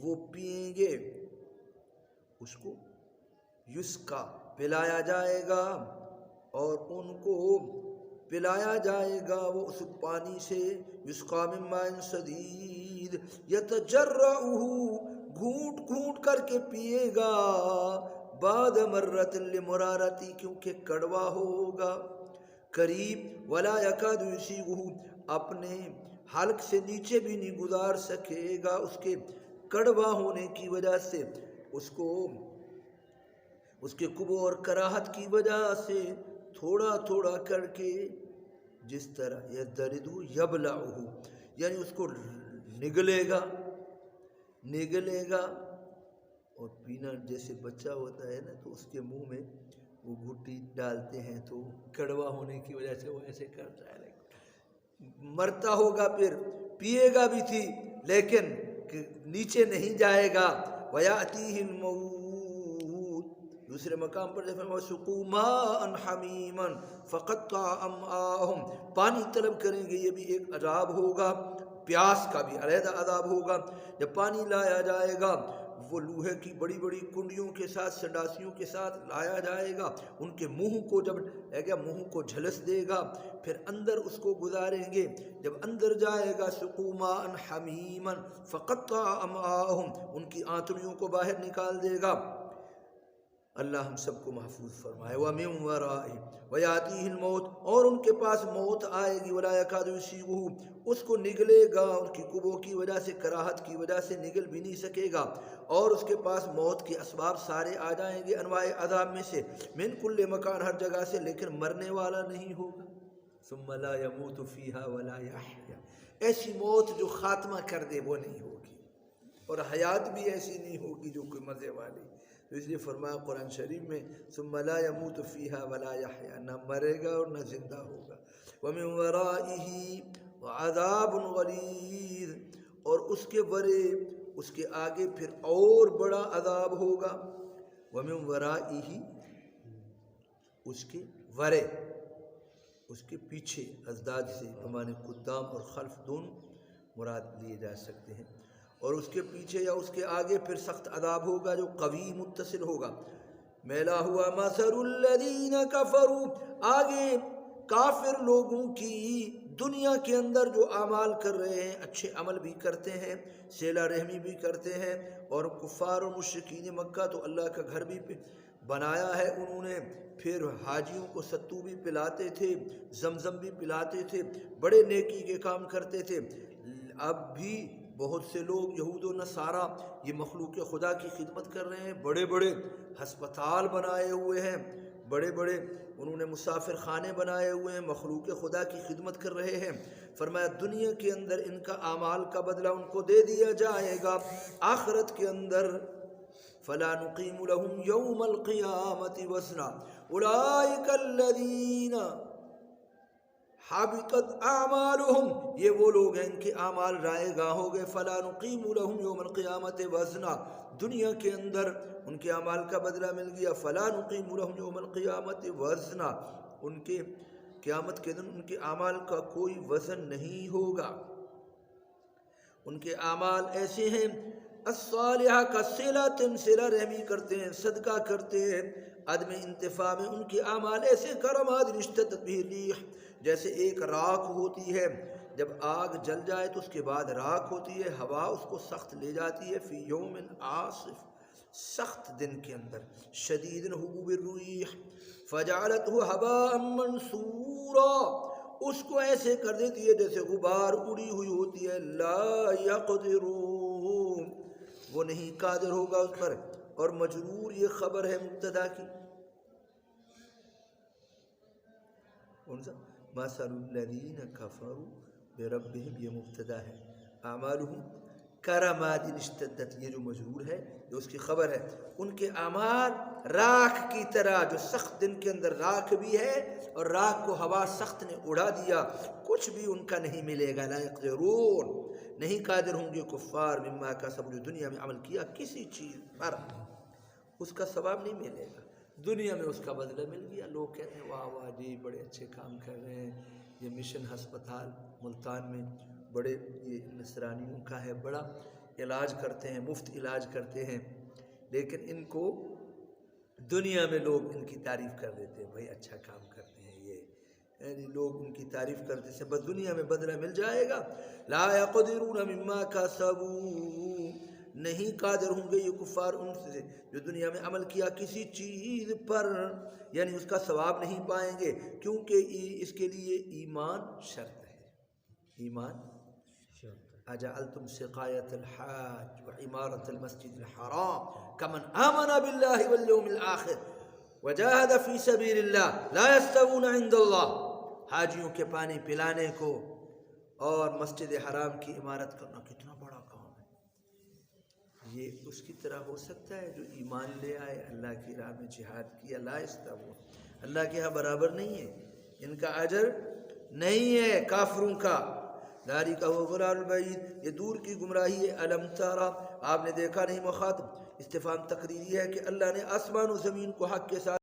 وہ پیئیں گے، اس کو یسقا پلایا جائے گا، اور ان کو پلایا جائے گا وہ اس پانی سے، یسقا من ماء صدید یتجرعہ، گھونٹ گھونٹ کر کے پیے گا، بعد مرۃ لمرارتی، کیونکہ کڑوا ہوگا، قریب، ولا یکاد یسیغہ، اپنے حلق سے نیچے بھی نہیں گزار سکے گا، اس کے کڑوا ہونے کی وجہ سے، اس کے کبو اور کراہت کی وجہ سے تھوڑا تھوڑا کر کے، جس طرح یدردو یبلعہ، یعنی اس کو نگلے گا، اور پینا جیسے بچہ ہوتا ہے نا، تو اس کے منہ میں وہ گھٹی ڈالتے ہیں تو کڑوا ہونے کی وجہ سے وہ ایسے کرتا ہے، مرتا ہوگا، پھر پیے گا بھی تھی لیکن نیچے نہیں جائے گا، وَيَأْتِيهِ الْمَوْتُ، دوسرے مقام پر جب وَسُقُوا مَاءً حَمِيمًا فَقَطَّعَ أَمْعَاءَهُمْ، پانی طلب کریں گے، یہ بھی ایک عذاب ہوگا، پیاس کا بھی علیحدہ عذاب ہوگا، جب پانی لایا جائے گا وہ لوہے کی بڑی بڑی کنڈیوں کے ساتھ، سنڈاسیوں کے ساتھ لایا جائے گا، ان کے منہ کو جب منہ کو جھلس دے گا، پھر اندر اس کو گزاریں گے، جب اندر جائے گا سقوا ماء حمیما فقطع امعاءهم، ان کی آنتڑیوں کو باہر نکال دے گا۔ اللہ ہم سب کو محفوظ فرمائے۔ وَمِن وَرَائِهِ وَيَأْتِيهِ الْمَوْتُ، اور ان کے پاس موت آئے گی، وَلَا يَكَادُ يُسِيغُهُ، اس کو نگلے گا، ان کی کبو کی وجہ سے، کراہت کی وجہ سے نگل بھی نہیں سکے گا، اور اس کے پاس موت کے اسباب سارے آ جائیں گے انواع عذاب میں سے، من کل مکان، ہر جگہ سے، لیکن مرنے والا نہیں ہوگا۔ ثم لا يموت فيها ولا يحيا، ایسی موت جو خاتمہ کر دے وہ نہیں ہوگی، اور حیات بھی ایسی نہیں ہوگی جو کوئی مزے والی، تو اس لیے فرمایا قرآن شریف میں ثم لا يموت فيها ولا يحيا، نہ مرے گا اور نہ زندہ ہوگا۔ ومن ورائه وعذاب غلیظ، اور اس کے ورے، اس کے آگے پھر اور بڑا عذاب ہوگا۔ ومن ورائه، اس کے ورے، اس کے پیچھے، ازداد سے بمعنی قدام اور خلف دونوں مراد لیے جا سکتے ہیں، اور اس کے پیچھے یا اس کے آگے پھر سخت عذاب ہوگا جو قوی متصل ہوگا۔ میلا ہوا مثل الذین کفروا، آگے کافر لوگوں کی دنیا کے اندر جو اعمال کر رہے ہیں، اچھے عمل بھی کرتے ہیں، صلہ رحمی بھی کرتے ہیں، اور کفار اور مشرکین مکہ تو اللہ کا گھر بھی بنایا ہے انہوں نے، پھر حاجیوں کو ستو بھی پلاتے تھے، زمزم بھی پلاتے تھے، بڑے نیکی کے کام کرتے تھے۔ اب بھی بہت سے لوگ یہود و نصارہ یہ مخلوق خدا کی خدمت کر رہے ہیں، بڑے بڑے ہسپتال بنائے ہوئے ہیں، بڑے بڑے انہوں نے مسافر خانے بنائے ہوئے ہیں، مخلوق خدا کی خدمت کر رہے ہیں۔ فرمایا دنیا کے اندر ان کا اعمال کا بدلہ ان کو دے دیا جائے گا، آخرت کے اندر فلا نقیم لهم یوم القیامت وزنا اولئک الذین حبطت اعمالهم، یہ وہ لوگ ہیں ان کے اعمال رائے گاہ ہو گئے۔ فلا نقیم لهم یوم القیامت وزنا، دنیا کے اندر ان کے اعمال کا بدلہ مل گیا، فلا نقیم لهم یوم القیامت وزنا، ان کے قیامت کے دن ان کے اعمال کا کوئی وزن نہیں ہوگا۔ ان کے اعمال ایسے ہیں، الصالحہ کا صلہ رحمی کرتے ہیں، صدقہ کرتے ہیں، عدم انتفاع میں ان کے اعمال ایسے کرماد اشتدت بہ الریح، جیسے ایک راکھ ہوتی ہے، جب آگ جل جائے تو اس کے بعد راکھ ہوتی ہے، ہوا اس کو سخت لے جاتی ہے، فی یوم عاصف، سخت دن کے اندر، شدید حبوب الریح، فجعلتہ ہباء منثورا، اس کو ایسے کر دیتی ہے جیسے غبار اڑی ہوئی ہوتی ہے، لا یقدرون، وہ نہیں قادر ہوگا اس پر۔ اور مجرور یہ خبر ہے مبتدا کی، کون سا؟ مثل الذین کفروا بربہم، یہ مبتدا ہے، اعمالہم کرماد اشتدت، یہ جو مجرور ہے جو اس کی خبر ہے، ان کے اعمال راکھ کی طرح، جو سخت دن کے اندر راکھ بھی ہے اور راکھ کو ہوا سخت نے اڑا دیا، کچھ بھی ان کا نہیں ملے گا، لا یقدرون، نہیں قادر ہوں گے کفار، مما کا سب جو دنیا میں عمل کیا کسی چیز پر اس کا ثواب نہیں ملے گا، دنیا میں اس کا بدلہ مل گیا، لوگ کہتے ہیں واہ واہ جی بڑے اچھے کام کر رہے ہیں، یہ مشن ہسپتال ملتان میں بڑے، یہ نصرانیوں کا ہے، بڑا علاج کرتے ہیں، مفت علاج کرتے ہیں، لیکن ان کو دنیا میں لوگ ان کی تعریف کر دیتے ہیں، بھائی اچھا کام کرتے ہیں یہ، یعنی لوگ ان کی تعریف کرتے ہیں، بس دنیا میں بدلہ مل جائے گا۔ لا يقدرون مما کسبوا، نہیں قادر ہوں گے یہ کفار ان سے جو دنیا میں عمل کیا کسی چیز پر، یعنی اس کا ثواب نہیں پائیں گے، کیونکہ اس کے لیے ایمان شرط ہے۔ ایمان اجعلتم سقایت الحاج وعمارت المسجد الحرام کمن آمن باللہ والیوم الآخر وجاہد فی سبیل اللہ لا یستوون عند اللہ، حاجیوں کے پانی پلانے کو اور مسجد حرام کی عمارت کرنا کتنا بڑا کام ہے، یہ اس کی طرح ہو سکتا ہے جو ایمان لے آئے، اللہ کی راہ میں جہاد کیا، لا یستوون، اللہ کے ہاں برابر نہیں ہے، ان کا اجر نہیں ہے کافروں کا۔ ذالک هو الضلال البعید، یہ دور کی گمراہی ہے۔ الم ترى، آپ نے دیکھا نہیں، مخاطب استفہام تقریری ہے کہ اللہ نے آسمان و زمین کو حق کے ساتھ